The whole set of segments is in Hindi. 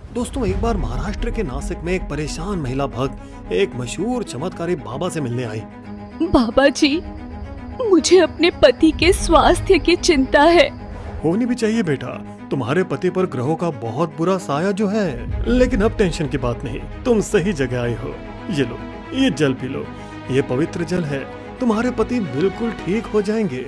दोस्तों एक बार महाराष्ट्र के नासिक में एक परेशान महिला भक्त एक मशहूर चमत्कारी बाबा से मिलने आई। बाबा जी, मुझे अपने पति के स्वास्थ्य की चिंता है। होनी भी चाहिए बेटा, तुम्हारे पति पर ग्रहों का बहुत बुरा साया जो है, लेकिन अब टेंशन की बात नहीं, तुम सही जगह आए हो। ये लो, ये जल पी लो, ये पवित्र जल है, तुम्हारे पति बिल्कुल ठीक हो जाएंगे।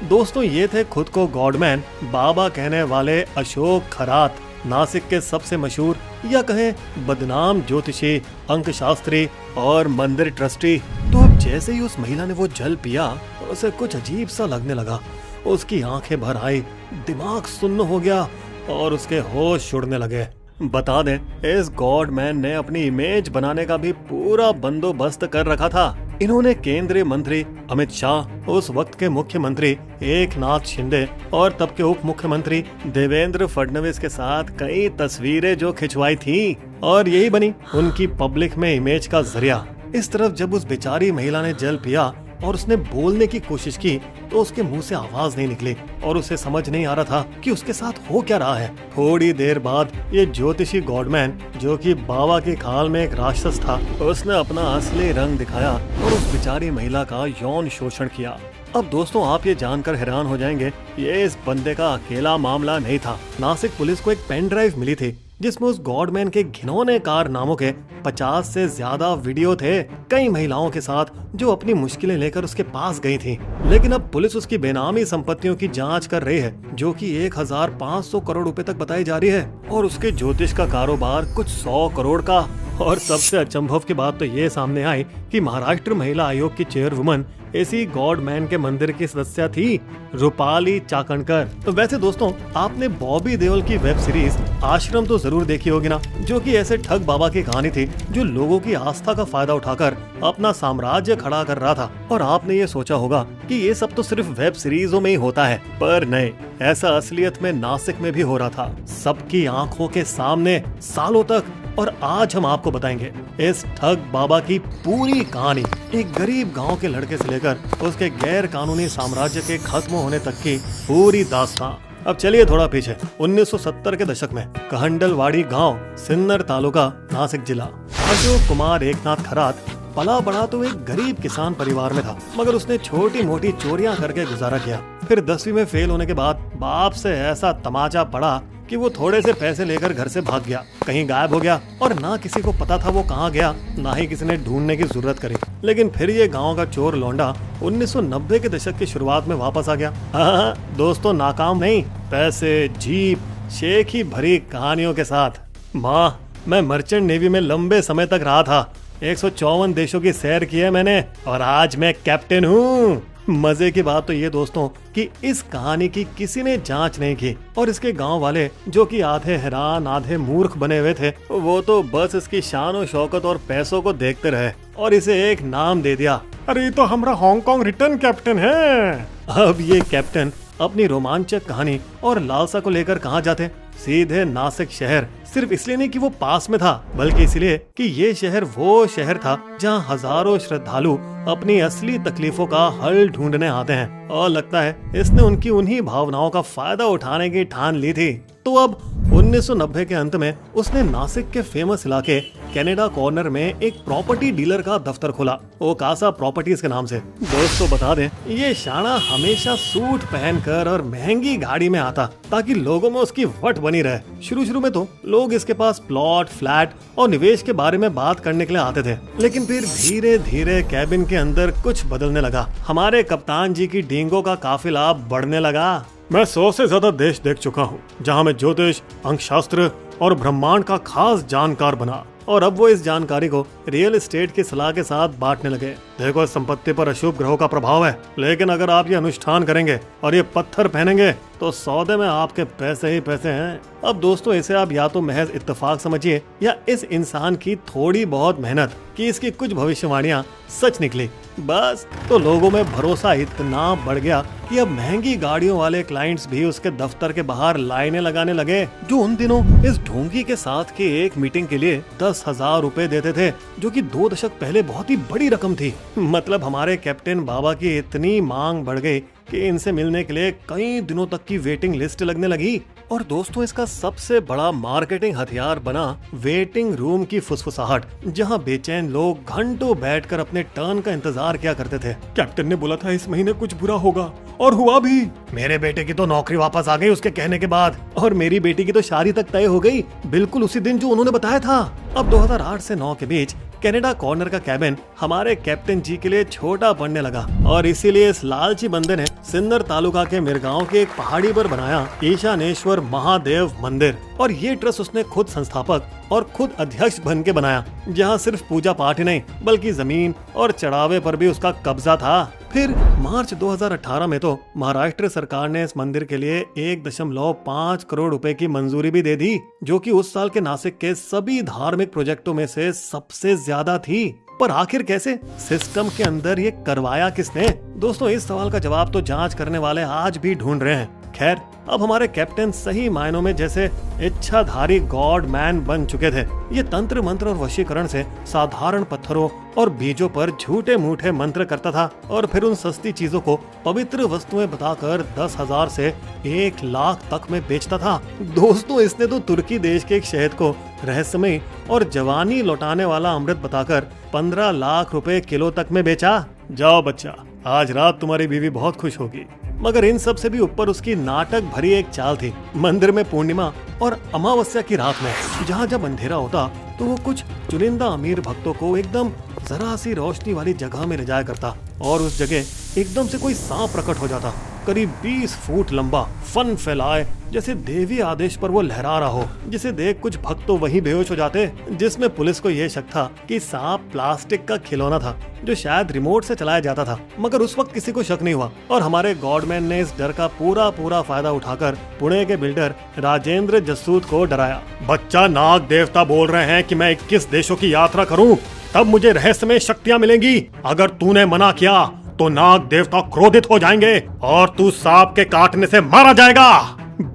दोस्तों ये थे खुद को गॉडमैन बाबा कहने वाले अशोक खरात, नासिक के सबसे मशहूर या कहें बदनाम ज्योतिषी, अंक शास्त्री और मंदिर ट्रस्टी। तो अब जैसे ही उस महिला ने वो जल पिया, उसे कुछ अजीब सा लगने लगा। उसकी आंखें भर आई, दिमाग सुन्न हो गया और उसके होश उड़ने लगे। बता दें, इस गॉडमैन ने अपनी इमेज बनाने का भी पूरा बंदोबस्त कर रखा था। इन्होंने केंद्रीय मंत्री अमित शाह, उस वक्त के मुख्यमंत्री एकनाथ शिंदे और तब के उप मुख्यमंत्री देवेंद्र फडणवीस के साथ कई तस्वीरें जो खिंचवाई थी और यही बनी उनकी पब्लिक में इमेज का जरिया। इस तरफ जब उस बेचारी महिला ने जल पिया और उसने बोलने की कोशिश की तो उसके मुंह से आवाज नहीं निकली और उसे समझ नहीं आ रहा था कि उसके साथ हो क्या रहा है। थोड़ी देर बाद ये ज्योतिषी गॉडमैन, जो कि बाबा की खाल में एक राक्षस था, उसने अपना असली रंग दिखाया और उस बेचारी महिला का यौन शोषण किया। अब दोस्तों आप ये जानकर हैरान हो जाएंगे, ये इस बंदे का अकेला मामला नहीं था। नासिक पुलिस को एक पेन ड्राइव मिली थी जिसमें उस गॉडमैन के घिनौने कारनामों के 50 से ज्यादा वीडियो थे, कई महिलाओं के साथ जो अपनी मुश्किलें लेकर उसके पास गई थी। लेकिन अब पुलिस उसकी बेनामी संपत्तियों की जांच कर रही है, जो कि 1500 करोड़ रुपए तक बताई जा रही है, और उसके ज्योतिष का कारोबार कुछ 100 करोड़ का। और सबसे अचंभव की बात तो ये सामने आई कि महाराष्ट्र महिला आयोग की चेयरवुमन इसी गॉडमैन के मंदिर की सदस्य थी, रूपाली चाकणकर। तो वैसे दोस्तों आपने बॉबी देओल की वेब सीरीज आश्रम तो जरूर देखी होगी ना, जो कि ऐसे ठग बाबा की कहानी थी जो लोगों की आस्था का फायदा उठाकर अपना साम्राज्य खड़ा कर रहा था। और आपने ये सोचा होगा कि ये सब तो सिर्फ वेब सीरीजों में ही होता है, पर नहीं, ऐसा असलियत में नासिक में भी हो रहा था, सबकी आंखों के सामने सालों तक। और आज हम आपको बताएंगे इस ठग बाबा की पूरी कहानी, एक गरीब गांव के लड़के से लेकर उसके गैर कानूनी साम्राज्य के खत्म होने तक की पूरी दास्तां। अब चलिए थोड़ा पीछे, 1970 के दशक में कहंडलवाड़ी गांव, सिन्नर तालुका, नासिक जिला। अशोक कुमार एकनाथ खरात पला बड़ा तो एक गरीब किसान परिवार में था, मगर उसने छोटी मोटी चोरियां करके गुजारा किया। फिर 10वीं में फेल होने के बाद बाप से ऐसा तमाचा पड़ा कि वो थोड़े से पैसे लेकर घर से भाग गया, कहीं गायब हो गया और ना किसी को पता था वो कहाँ गया, ना ही किसी ने ढूंढने की जरूरत करी। लेकिन फिर ये गांव का चोर लौंडा 1990 के दशक की शुरुआत में वापस आ गया। हाँ दोस्तों, नाकाम नहीं, पैसे, जीप, शेख ही भरी कहानियों के साथ। माँ, मैं मर्चेंट नेवी में लंबे समय तक रहा था, 154 देशों की सैर की है मैंने और आज मैं कैप्टन हूँ। मजे की बात तो ये दोस्तों कि इस कहानी की किसी ने जांच नहीं की और इसके गांव वाले, जो कि आधे हैरान आधे मूर्ख बने हुए थे, वो तो बस इसकी शान और शौकत और पैसों को देखते रहे और इसे एक नाम दे दिया, अरे ये तो हमारा हांगकांग रिटर्न कैप्टन है। अब ये कैप्टन अपनी रोमांचक कहानी और लालसा को लेकर कहाँ जाते? सीधे नासिक शहर। सिर्फ इसलिए नहीं कि वो पास में था, बल्कि इसलिए कि ये शहर वो शहर था जहाँ हजारों श्रद्धालु अपनी असली तकलीफों का हल ढूंढने आते हैं। और लगता है इसने उनकी उन्हीं भावनाओं का फायदा उठाने की ठान ली थी। तो अब 1990 के अंत में उसने नासिक के फेमस इलाके कनाडा कॉर्नर में एक प्रॉपर्टी डीलर का दफ्तर खोला, ओकासा प्रॉपर्टीज के नाम से। दोस्तों बता दें, ये शाना हमेशा सूट पहनकर और महंगी गाड़ी में आता ताकि लोगों में उसकी वट बनी रहे। शुरू में तो लोग इसके पास प्लॉट, फ्लैट और निवेश के बारे में बात करने के लिए आते थे, लेकिन फिर धीरे धीरे कैबिन के अंदर कुछ बदलने लगा। हमारे कप्तान जी की डींगों का काफिला बढ़ने लगा। मैं 100 से ज्यादा देश देख चुका हूँ जहाँ मैं ज्योतिष, अंकशास्त्र और ब्रह्मांड का खास जानकार बना, और अब वो इस जानकारी को रियल एस्टेट की सलाह के साथ बांटने लगे। देखो, इस संपत्ति पर अशुभ ग्रहों का प्रभाव है, लेकिन अगर आप ये अनुष्ठान करेंगे और ये पत्थर पहनेंगे तो सौदे में आपके पैसे ही पैसे हैं। अब दोस्तों इसे आप या तो महज इत्तेफाक समझिए या इस इंसान की थोड़ी बहुत मेहनत कि इसकी कुछ भविष्यवाणियां सच निकली, बस। तो लोगों में भरोसा इतना बढ़ गया कि अब महंगी गाड़ियों वाले क्लाइंट्स भी उसके दफ्तर के बाहर लाइनें लगाने लगे, जो उन दिनों इस ढोंगी के साथ की एक मीटिंग के लिए 10,000 रुपए देते थे, जो कि 2 दशक पहले बहुत ही बड़ी रकम थी। मतलब हमारे कैप्टन बाबा की इतनी मांग बढ़ गई कि इनसे मिलने के लिए कई दिनों तक की वेटिंग लिस्ट लगने लगी। और दोस्तों इसका सबसे बड़ा मार्केटिंग हथियार बना वेटिंग रूम की फुसफुसाहट, जहां बेचैन लोग घंटों बैठकर अपने टर्न का इंतजार किया करते थे। कैप्टन ने बोला था इस महीने कुछ बुरा होगा, और हुआ भी। मेरे बेटे की तो नौकरी वापस आ गई उसके कहने के बाद, और मेरी बेटी की तो शादी तक तय हो गई, बिल्कुल उसी दिन जो उन्होंने बताया था। अब 2008 से 9 के बीच कनाडा कॉर्नर का कैबिन हमारे कैप्टन जी के लिए छोटा पड़ने लगा, और इसीलिए इस लालची बंदे ने सिन्नर तालुका के मिरगांव की एक पहाड़ी पर बनाया ईशानेश्वर महादेव मंदिर। और ये ट्रस्ट उसने खुद संस्थापक और खुद अध्यक्ष बन के बनाया, जहाँ सिर्फ पूजा पाठ ही नहीं बल्कि जमीन और चढ़ावे पर भी उसका कब्जा था। फिर मार्च 2018 में तो महाराष्ट्र सरकार ने इस मंदिर के लिए 1.5 करोड़ रुपए की मंजूरी भी दे दी, जो कि उस साल के नासिक के सभी धार्मिक प्रोजेक्टों में से सबसे ज्यादा थी। पर आखिर कैसे, सिस्टम के अंदर ये करवाया किसने? दोस्तों इस सवाल का जवाब तो जांच करने वाले आज भी ढूंढ रहे हैं। खैर, अब हमारे कैप्टन सही मायनों में जैसे इच्छाधारी गॉड मैन बन चुके थे। ये तंत्र मंत्र और वशीकरण से साधारण पत्थरों और बीजों पर झूठे मूठे मंत्र करता था, और फिर उन सस्ती चीजों को पवित्र वस्तुएं बताकर 10,000 से 1 लाख तक में बेचता था। दोस्तों इसने तो तुर्की देश के एक शहद को रहस्यमय और जवानी लौटाने वाला अमृत बताकर 15 लाख रुपए किलो तक में बेचा। जाओ बच्चा, आज रात तुम्हारी बीवी बहुत खुश होगी। मगर इन सब से भी ऊपर उसकी नाटक भरी एक चाल थी। मंदिर में पूर्णिमा और अमावस्या की रात में जहाँ जब अंधेरा होता तो वो कुछ चुनिंदा अमीर भक्तों को एकदम जरा सी रोशनी वाली जगह में ले जाया करता, और उस जगह एकदम से कोई सांप प्रकट हो जाता, करीब 20 फुट लंबा, फन फैलाए जैसे देवी आदेश पर वो लहरा रहा हो, जिसे देख कुछ भक्त तो वहीं बेहोश हो जाते, जिसमें पुलिस को यह शक था कि सांप प्लास्टिक का खिलौना था जो शायद रिमोट से चलाया जाता था। मगर उस वक्त किसी को शक नहीं हुआ, और हमारे गॉडमैन ने इस डर का पूरा फायदा उठाकर पुणे के बिल्डर राजेंद्र जसूत को डराया। बच्चा, नाग देवता बोल रहे हैं कि मैं 21 देशों की यात्रा करूं, तब मुझे रहस्यमय शक्तियां मिलेंगी। अगर तूने मना किया तो नाग देवता क्रोधित हो जाएंगे और तू सांप के काटने से मारा जाएगा।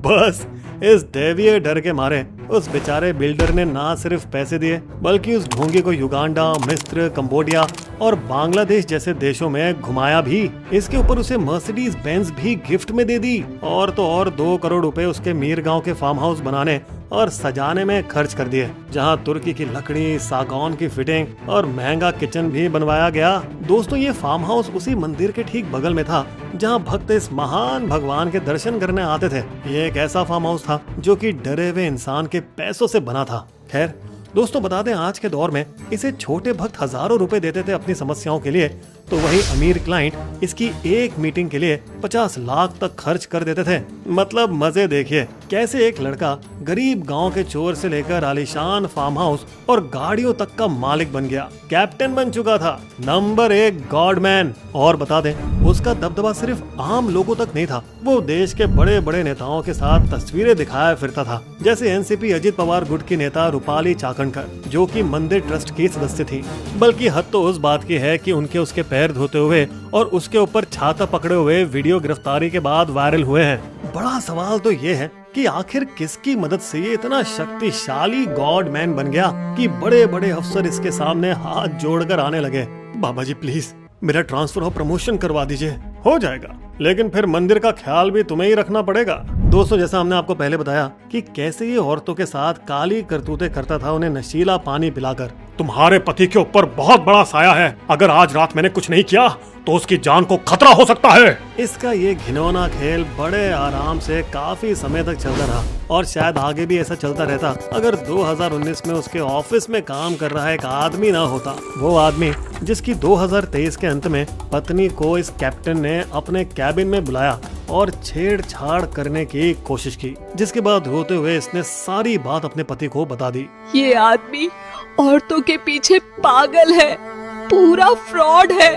बस इस दैवीय डर के मारे उस बेचारे बिल्डर ने ना सिर्फ पैसे दिए बल्कि उस ढोंगी को युगांडा, मिस्र, कंबोडिया और बांग्लादेश जैसे देशों में घुमाया भी। इसके ऊपर उसे मर्सिडीज बेंज भी गिफ्ट में दे दी, और तो और 2 करोड़ रुपए उसके मीर गांव के फार्म हाउस बनाने और सजाने में खर्च कर दिए, जहां तुर्की की लकड़ी, सागौन की फिटिंग और महंगा किचन भी बनवाया गया। दोस्तों ये फार्म हाउस उसी मंदिर के ठीक बगल में था जहां भक्त इस महान भगवान के दर्शन करने आते थे। ये एक ऐसा फार्म हाउस था जो कि डरे हुए इंसान के पैसों से बना था। खैर दोस्तों, बता दें आज के दौर में इसे छोटे भक्त हजारों रुपए देते थे अपनी समस्याओं के लिए, तो वही अमीर क्लाइंट इसकी एक मीटिंग के लिए 50 लाख तक खर्च कर देते थे। मतलब मजे देखिए, कैसे एक लड़का गरीब गांव के चोर से लेकर आलीशान फार्म हाउस और गाड़ियों तक का मालिक बन गया, कैप्टन बन चुका था, नंबर 1 गॉडमैन। और बता दें उसका दबदबा सिर्फ आम लोगों तक नहीं था, वो देश के बड़े बड़े नेताओं के साथ तस्वीरें दिखाया फिरता था, जैसे एनसीपी अजित पवार गुट की नेता रूपाली चाकणकर, जो कि मंदिर ट्रस्ट की सदस्य थी। बल्कि हद तो उस बात की है कि उनके उसके पैर धोते हुए और उसके ऊपर छाता पकड़े हुए वीडियो गिरफ्तारी के बाद वायरल हुए हैं। बड़ा सवाल तो ये है कि आखिर किसकी मदद से ये इतना शक्तिशाली गॉडमैन बन गया कि बड़े बड़े अफसर इसके सामने हाथ जोड़कर आने लगे। बाबा जी प्लीज मेरा ट्रांसफर और प्रमोशन करवा दीजिए। हो जाएगा, लेकिन फिर मंदिर का ख्याल भी तुम्हें ही रखना पड़ेगा। दोस्तों जैसा हमने आपको पहले बताया कि कैसे ये औरतों के साथ काली करतूतें करता था, उन्हें नशीला पानी पिलाकर। तुम्हारे पति के ऊपर बहुत बड़ा साया है, अगर आज रात मैंने कुछ नहीं किया तो उसकी जान को खतरा हो सकता है। इसका ये घिनौना खेल बड़े आराम से काफी समय तक चलता रहा, और शायद आगे भी ऐसा चलता रहता अगर 2019 में उसके ऑफिस में काम कर रहा एक आदमी ना होता। वो आदमी जिसकी 2023 के अंत में पत्नी को इस कैप्टन ने अपने कैबिन में बुलाया और छेड़छाड़ करने की कोशिश की, जिसके बाद रोते हुए इसने सारी बात अपने पति को बता दी। ये आदमी औरतों के पीछे पागल है, पूरा फ्रॉड है।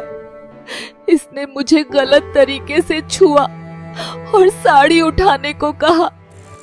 इसने मुझे गलत तरीके से छुआ और साड़ी उठाने को कहा।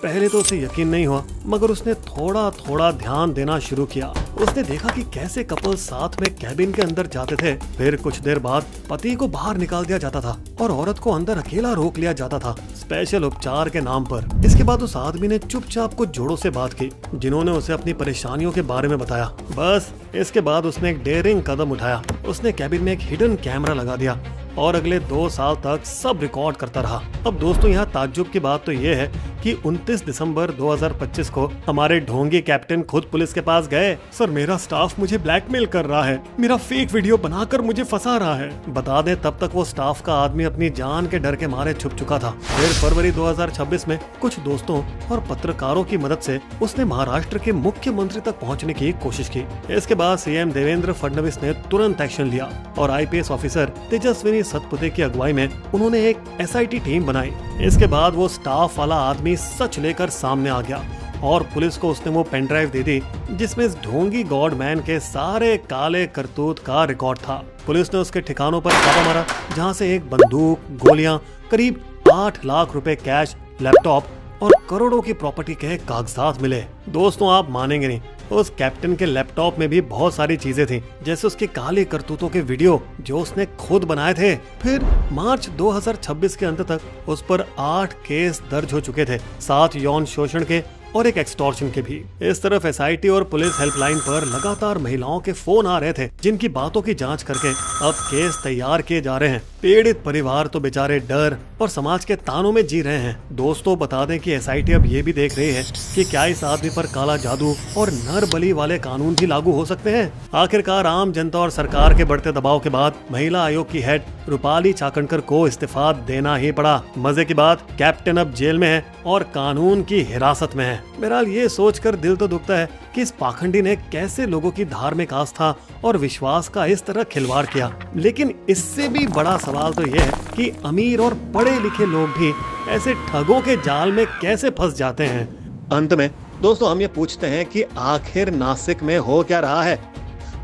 पहले तो उसे यकीन नहीं हुआ, मगर उसने थोड़ा थोड़ा ध्यान देना शुरू किया। उसने देखा कि कैसे कपल साथ में कैबिन के अंदर जाते थे, फिर कुछ देर बाद पति को बाहर निकाल दिया जाता था और औरत को अंदर अकेला रोक लिया जाता था, स्पेशल उपचार के नाम पर। इसके बाद उस आदमी ने चुपचाप कुछ जोड़ों से बात की, जिन्होंने उसे अपनी परेशानियों के बारे में बताया। बस इसके बाद उसने एक डेयरिंग कदम उठाया। उसने कैबिन में एक हिडन कैमरा लगा दिया और अगले 2 साल तक सब रिकॉर्ड करता रहा। अब दोस्तों यहाँ ताज्जुब की बात तो ये है कि 29 दिसंबर 2025 को हमारे ढोंगी कैप्टन खुद पुलिस के पास गए। सर, मेरा स्टाफ मुझे ब्लैकमेल कर रहा है, मेरा फेक वीडियो बनाकर मुझे फंसा रहा है। बता दें, तब तक वो स्टाफ का आदमी अपनी जान के डर के मारे छुप चुका था। फिर फरवरी 2026 में कुछ दोस्तों और पत्रकारों की मदद से उसने महाराष्ट्र के मुख्यमंत्री तक पहुंचने की कोशिश की। इसके बाद सीएम देवेंद्र फडणवीस ने तुरंत एक्शन लिया और आईपीएस ऑफिसर तेजस्विनी सतपुते की अगुवाई में उन्होंने एक एसआईटी टीम बनाई। इसके बाद वो स्टाफ वाला आदमी सच लेकर सामने आ गया और पुलिस को उसने वो पेन ड्राइव दे दी जिसमें इस ढोंगी गॉड मैन के सारे काले करतूत का रिकॉर्ड था। पुलिस ने उसके ठिकानों पर छापा मारा, जहां से एक बंदूक, गोलियां, करीब 8 लाख रुपए कैश, लैपटॉप और करोड़ों की प्रॉपर्टी के कागजात मिले। दोस्तों, आप मानेंगे नहीं, उस कैप्टन के लैपटॉप में भी बहुत सारी चीजें थी, जैसे उसके काले करतूतों के वीडियो जो उसने खुद बनाए थे। फिर मार्च 2026 के अंत तक उस पर 8 केस दर्ज हो चुके थे, 7 यौन शोषण के और एक एक्सटॉर्शन के भी। इस तरफ एसआईटी और पुलिस हेल्पलाइन पर लगातार महिलाओं के फोन आ रहे थे, जिनकी बातों की जांच करके अब केस तैयार किए जा रहे हैं। पीड़ित परिवार तो बेचारे डर और समाज के तानों में जी रहे हैं। दोस्तों, बता दें कि एसआईटी अब ये भी देख रही है कि क्या इस आदमी पर काला जादू और नर बलि वाले कानून भी लागू हो सकते हैं। आखिरकार आम जनता और सरकार के बढ़ते दबाव के बाद महिला आयोग की हेड रूपाली चाकणकर को इस्तीफा देना ही पड़ा। मजे की बात, कैप्टन अब जेल में है और कानून की हिरासत में है। बहरहाल, ये सोचकर दिल तो दुखता है कि इस पाखंडी ने कैसे लोगों की धार्मिक आस्था और विश्वास का इस तरह खिलवाड़ किया। लेकिन इससे भी बड़ा सवाल तो ये है कि अमीर और पढ़े लिखे लोग भी ऐसे ठगों के जाल में कैसे फंस जाते हैं। अंत में दोस्तों, हम ये पूछते हैं कि आखिर नासिक में हो क्या रहा है।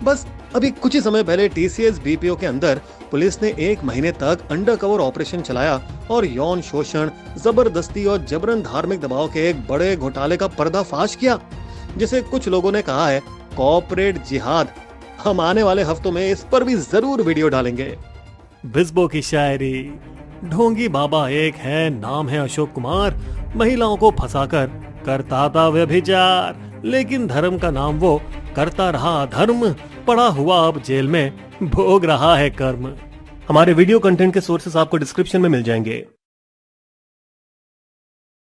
बस अभी कुछ ही समय पहले टीसीएस बीपीओ के अंदर पुलिस ने 1 महीने तक अंडरकवर ऑपरेशन चलाया और यौन शोषण, जबरदस्ती और जबरन धार्मिक दबाव के एक बड़े घोटाले का पर्दाफाश किया, जिसे कुछ लोगों ने कहा है कॉर्पोरेट जिहाद। हम आने वाले हफ्तों में इस पर भी जरूर वीडियो डालेंगे। बिस्बो की शायरी। ढोंगी बाबा एक है, नाम है अशोक कुमार, महिलाओं को फंसाकर करता था व्यभिचार, लेकिन धर्म का नाम वो करता रहा धर्म, पड़ा हुआ अब जेल में भोग रहा है कर्म। हमारे वीडियो कंटेंट के सोर्सेस आपको डिस्क्रिप्शन में मिल जाएंगे।